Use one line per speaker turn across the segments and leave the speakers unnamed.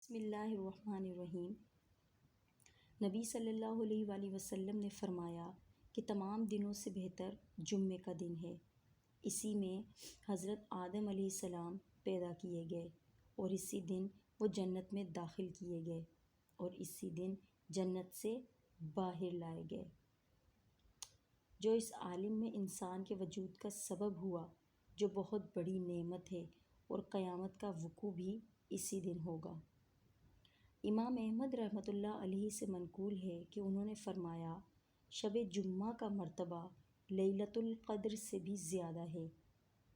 بسم اللہ الرحمن الرحیم۔ نبی صلی اللہ علیہ وآلہ وسلم نے فرمایا کہ تمام دنوں سے بہتر جمعے کا دن ہے۔ اسی میں حضرت آدم علیہ السلام پیدا کیے گئے اور اسی دن وہ جنت میں داخل کیے گئے اور اسی دن جنت سے باہر لائے گئے، جو اس عالم میں انسان کے وجود کا سبب ہوا، جو بہت بڑی نعمت ہے، اور قیامت کا وقوع بھی اسی دن ہوگا۔ امام احمد رحمۃ اللہ علیہ سے منقول ہے کہ انہوں نے فرمایا، شب جمعہ کا مرتبہ لیلۃ القدر سے بھی زیادہ ہے،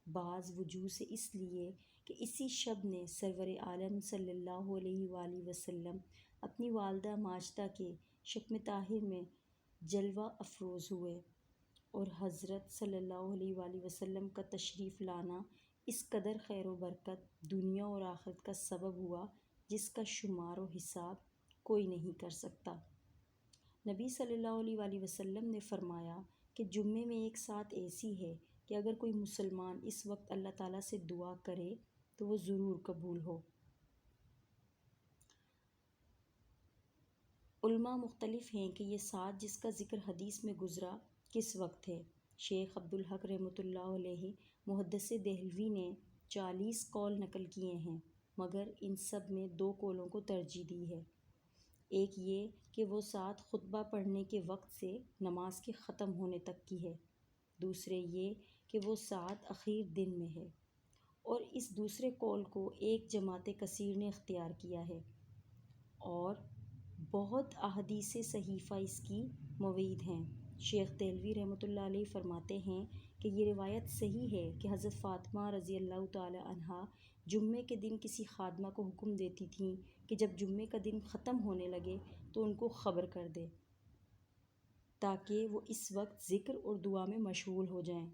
بعض وجوہ سے اس لیے کہ اسی شب نے سرور عالم صلی اللہ علیہ وآلہ وسلم اپنی والدہ ماجدہ کے شکم طاہر میں جلوہ افروز ہوئے، اور حضرت صلی اللہ علیہ وآلہ وسلم کا تشریف لانا اس قدر خیر و برکت دنیا اور آخرت کا سبب ہوا جس کا شمار و حساب کوئی نہیں کر سکتا۔ نبی صلی اللہ علیہ وآلہ وسلم نے فرمایا کہ جمعے میں ایک ساتھ ایسی ہے کہ اگر کوئی مسلمان اس وقت اللہ تعالیٰ سے دعا کرے تو وہ ضرور قبول ہو۔ علماء مختلف ہیں کہ یہ ساتھ جس کا ذکر حدیث میں گزرا کس وقت ہے۔ شیخ عبدالحق رحمۃ اللہ علیہ محدث دہلوی نے 40 قول نقل کیے ہیں، مگر ان سب میں 2 قولوں کو ترجیح دی ہے۔ ایک یہ کہ وہ ساتھ خطبہ پڑھنے کے وقت سے نماز کے ختم ہونے تک کی ہے، دوسرے یہ کہ وہ ساتھ اخیر دن میں ہے، اور اس دوسرے قول کو ایک جماعت کثیر نے اختیار کیا ہے، اور بہت احادیث صحیحہ اس کی موید ہیں۔ شیخ دہلوی رحمۃ اللہ علیہ فرماتے ہیں کہ یہ روایت صحیح ہے کہ حضرت فاطمہ رضی اللہ تعالی عنہا جمعے کے دن کسی خادمہ کو حکم دیتی تھیں کہ جب جمعے کا دن ختم ہونے لگے تو ان کو خبر کر دے تاکہ وہ اس وقت ذکر اور دعا میں مشغول ہو جائیں۔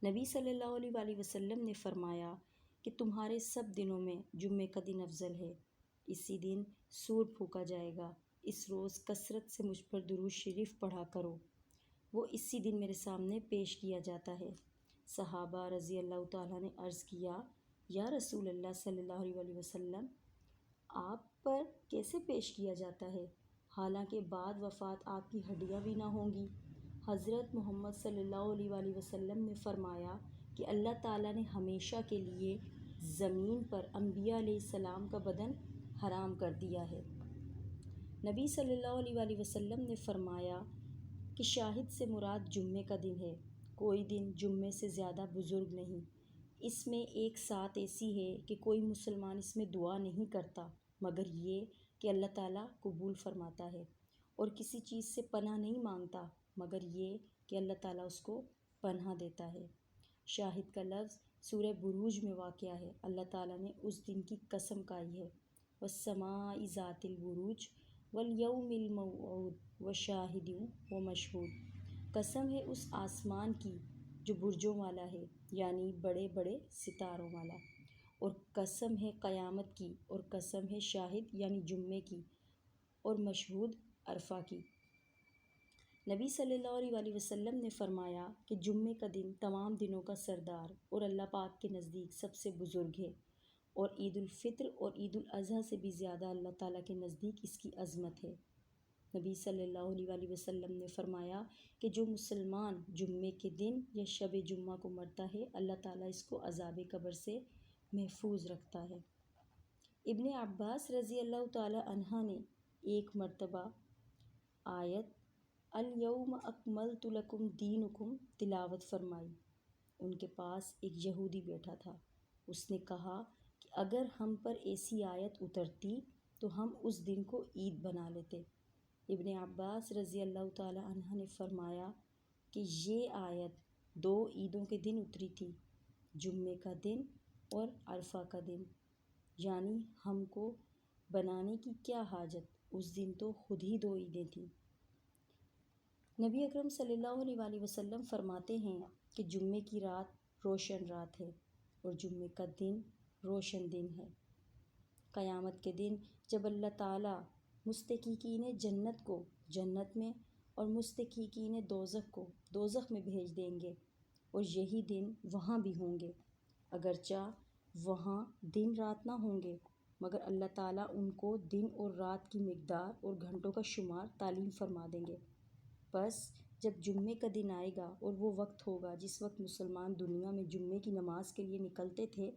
نبی صلی اللہ علیہ وآلہ وسلم نے فرمایا کہ تمہارے سب دنوں میں جمعے کا دن افضل ہے، اسی دن سور پھونکا جائے گا، اس روز کثرت سے مجھ پر درود شریف پڑھا کرو، وہ اسی دن میرے سامنے پیش کیا جاتا ہے۔ صحابہ رضی اللہ تعالیٰ نے عرض کیا، یا رسول اللہ صلی اللہ علیہ وآلہ وسلم، آپ پر کیسے پیش کیا جاتا ہے، حالانکہ بعد وفات آپ کی ہڈیاں بھی نہ ہوں گی؟ حضرت محمد صلی اللہ علیہ وآلہ وسلم نے فرمایا کہ اللہ تعالیٰ نے ہمیشہ کے لیے زمین پر انبیاء علیہ السلام کا بدن حرام کر دیا ہے۔ نبی صلی اللہ علیہ وآلہ وسلم نے فرمایا کہ شاہد سے مراد جمعے کا دن ہے، کوئی دن جمعے سے زیادہ بزرگ نہیں۔ اس میں ایک ساتھ ایسی ہے کہ کوئی مسلمان اس میں دعا نہیں کرتا مگر یہ کہ اللہ تعالیٰ قبول فرماتا ہے، اور کسی چیز سے پناہ نہیں مانگتا مگر یہ کہ اللہ تعالیٰ اس کو پناہ دیتا ہے۔ شاہد کا لفظ سورہ بروج میں واقع ہے۔ اللہ تعالیٰ نے اس دن کی قسم کھائی ہے، وَالسَّمَاءِ ذَاتِ الْبُرُوجِ وَالْيَوْمِ الْمَوْعُودِ وَشَاہِدٍ وَمَشْہُودٍ، قسم ہے اس آسمان کی جو برجوں والا ہے، یعنی بڑے بڑے ستاروں والا، اور قسم ہے قیامت کی، اور قسم ہے شاہد یعنی جمعے کی، اور مشہود عرفہ کی۔ نبی صلی اللہ علیہ وآلہ وسلم نے فرمایا کہ جمعے کا دن تمام دنوں کا سردار اور اللہ پاک کے نزدیک سب سے بزرگ ہے، اور عید الفطر اور عید الاضحیٰ سے بھی زیادہ اللہ تعالیٰ کے نزدیک اس کی عظمت ہے۔ نبی صلی اللہ علیہ وآلہ وسلم نے فرمایا کہ جو مسلمان جمعے کے دن یا شب جمعہ کو مرتا ہے، اللہ تعالیٰ اس کو عذاب قبر سے محفوظ رکھتا ہے۔ ابن عباس رضی اللہ تعالی عنہ نے ایک مرتبہ آیت الیوم اکملت لکم دینکم تلاوت فرمائی۔ ان کے پاس ایک یہودی بیٹھا تھا، اس نے کہا کہ اگر ہم پر ایسی آیت اترتی تو ہم اس دن کو عید بنا لیتے۔ ابن عباس رضی اللہ تعالی عنہ نے فرمایا کہ یہ آیت 2 عیدوں کے دن اتری تھی، جمعے کا دن اور عرفہ کا دن، یعنی ہم کو بنانے کی کیا حاجت، اس دن تو خود ہی 2 عیدیں تھیں۔ نبی اکرم صلی اللہ علیہ وآلہ وسلم فرماتے ہیں کہ جمعے کی رات روشن رات ہے اور جمعے کا دن روشن دن ہے۔ قیامت کے دن جب اللہ تعالیٰ مستحقین جنت کو جنت میں اور مستحقین دوزخ کو دوزخ میں بھیج دیں گے، اور یہی دن وہاں بھی ہوں گے، اگرچہ وہاں دن رات نہ ہوں گے، مگر اللہ تعالیٰ ان کو دن اور رات کی مقدار اور گھنٹوں کا شمار تعلیم فرما دیں گے۔ بس جب جمعے کا دن آئے گا اور وہ وقت ہوگا جس وقت مسلمان دنیا میں جمعے کی نماز کے لیے نکلتے تھے،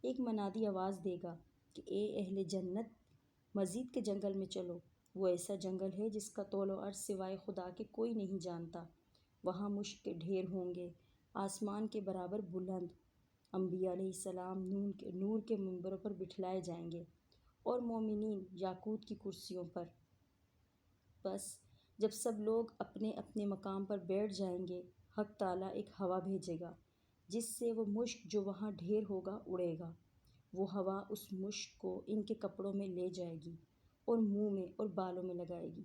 ایک منادی آواز دے گا کہ اے اہل جنت، مزید کے جنگل میں چلو۔ وہ ایسا جنگل ہے جس کا طول و عرض سوائے خدا کے کوئی نہیں جانتا۔ وہاں مشک کے ڈھیر ہوں گے، آسمان کے برابر بلند۔ انبیاء علیہ السلام نور کے منبروں پر بٹھلائے جائیں گے اور مومنین یاقوت کی کرسیوں پر۔ بس جب سب لوگ اپنے اپنے مقام پر بیٹھ جائیں گے، حق تعالیٰ ایک ہوا بھیجے گا جس سے وہ مشک جو وہاں ڈھیر ہوگا اڑے گا۔ وہ ہوا اس مشک کو ان کے کپڑوں میں لے جائے گی اور منہ میں اور بالوں میں لگائے گی۔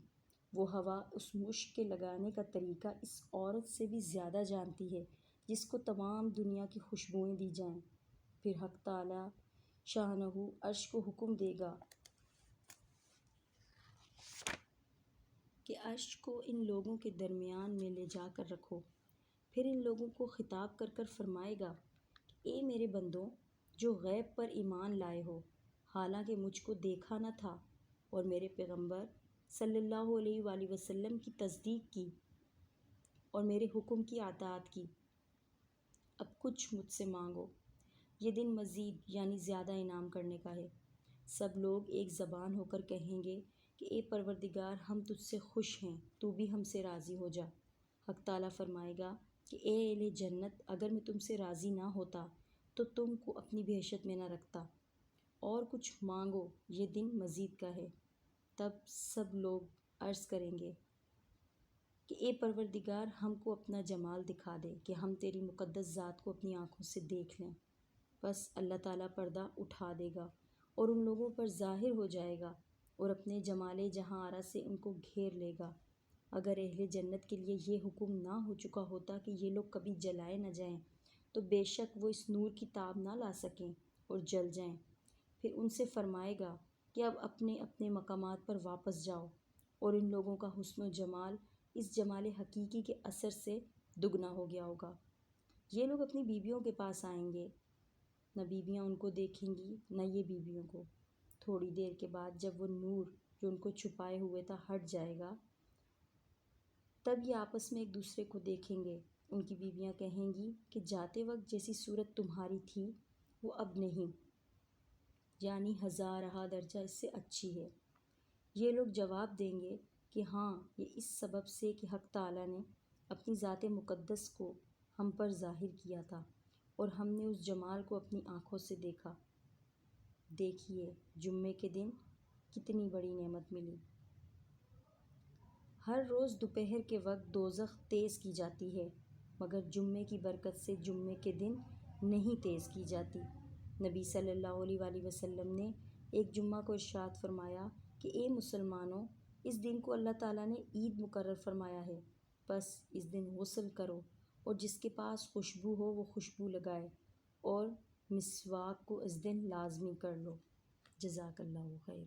وہ ہوا اس مشک کے لگانے کا طریقہ اس عورت سے بھی زیادہ جانتی ہے جس کو تمام دنیا کی خوشبوئیں دی جائیں۔ پھر حق تعالیٰ شانہ عرش کو حکم دے گا کہ عرش کو ان لوگوں کے درمیان میں لے جا کر رکھو۔ پھر ان لوگوں کو خطاب کر کر فرمائے گا کہ اے میرے بندوں جو غیب پر ایمان لائے ہو، حالانکہ مجھ کو دیکھا نہ تھا اور میرے پیغمبر صلی اللہ علیہ وآلہ وسلم کی تصدیق کی اور میرے حکم کی اطاعت کی، اب کچھ مجھ سے مانگو۔ یہ دن مزید یعنی زیادہ انعام کرنے کا ہے۔ سب لوگ ایک زبان ہو کر کہیں گے کہ اے پروردگار، ہم تجھ سے خوش ہیں، تو بھی ہم سے راضی ہو جا۔ حق تعالیٰ فرمائے گا کہ اے اہل جنت، اگر میں تم سے راضی نہ ہوتا تو تم کو اپنی بحیثیت میں نہ رکھتا، اور کچھ مانگو، یہ دن مزید کا ہے۔ تب سب لوگ عرض کریں گے کہ اے پروردگار، ہم کو اپنا جمال دکھا دے کہ ہم تیری مقدس ذات کو اپنی آنکھوں سے دیکھ لیں۔ بس اللہ تعالیٰ پردہ اٹھا دے گا اور ان لوگوں پر ظاہر ہو جائے گا اور اپنے جمال جہاں آرا سے ان کو گھیر لے گا۔ اگر اہل جنت کے لیے یہ حکم نہ ہو چکا ہوتا کہ یہ لوگ کبھی جلائے نہ جائیں تو بے شک وہ اس نور کی تاب نہ لا سکیں اور جل جائیں۔ پھر ان سے فرمائے گا کہ اب اپنے اپنے مقامات پر واپس جاؤ، اور ان لوگوں کا حسن و جمال اس جمال حقیقی کے اثر سے دگنا ہو گیا ہوگا۔ یہ لوگ اپنی بیویوں کے پاس آئیں گے، نہ بیویاں ان کو دیکھیں گی نہ یہ بیویوں کو۔ تھوڑی دیر کے بعد جب وہ نور جو ان کو چھپائے ہوئے تھا ہٹ جائے گا، تب یہ آپس میں ایک دوسرے کو دیکھیں گے۔ ان کی بیویاں کہیں گی کہ جاتے وقت جیسی صورت تمہاری تھی وہ اب نہیں، یعنی ہزارہا درجہ اس سے اچھی ہے۔ یہ لوگ جواب دیں گے کہ ہاں، یہ اس سبب سے کہ حق تعالیٰ نے اپنی ذات مقدس کو ہم پر ظاہر کیا تھا اور ہم نے اس جمال کو اپنی آنکھوں سے دیکھا۔ دیکھیے جمعے کے دن کتنی بڑی نعمت ملی۔ ہر روز دوپہر کے وقت دوزخ تیز کی جاتی ہے، مگر جمعے کی برکت سے جمعے کے دن نہیں تیز کی جاتی۔ نبی صلی اللہ علیہ وآلہ وسلم نے ایک جمعہ کو ارشاد فرمایا کہ اے مسلمانوں، اس دن کو اللہ تعالیٰ نے عید مقرر فرمایا ہے، بس اس دن غسل کرو اور جس کے پاس خوشبو ہو وہ خوشبو لگائے، اور مسواک کو اس دن لازمی کر لو۔ جزاک اللہ خیر۔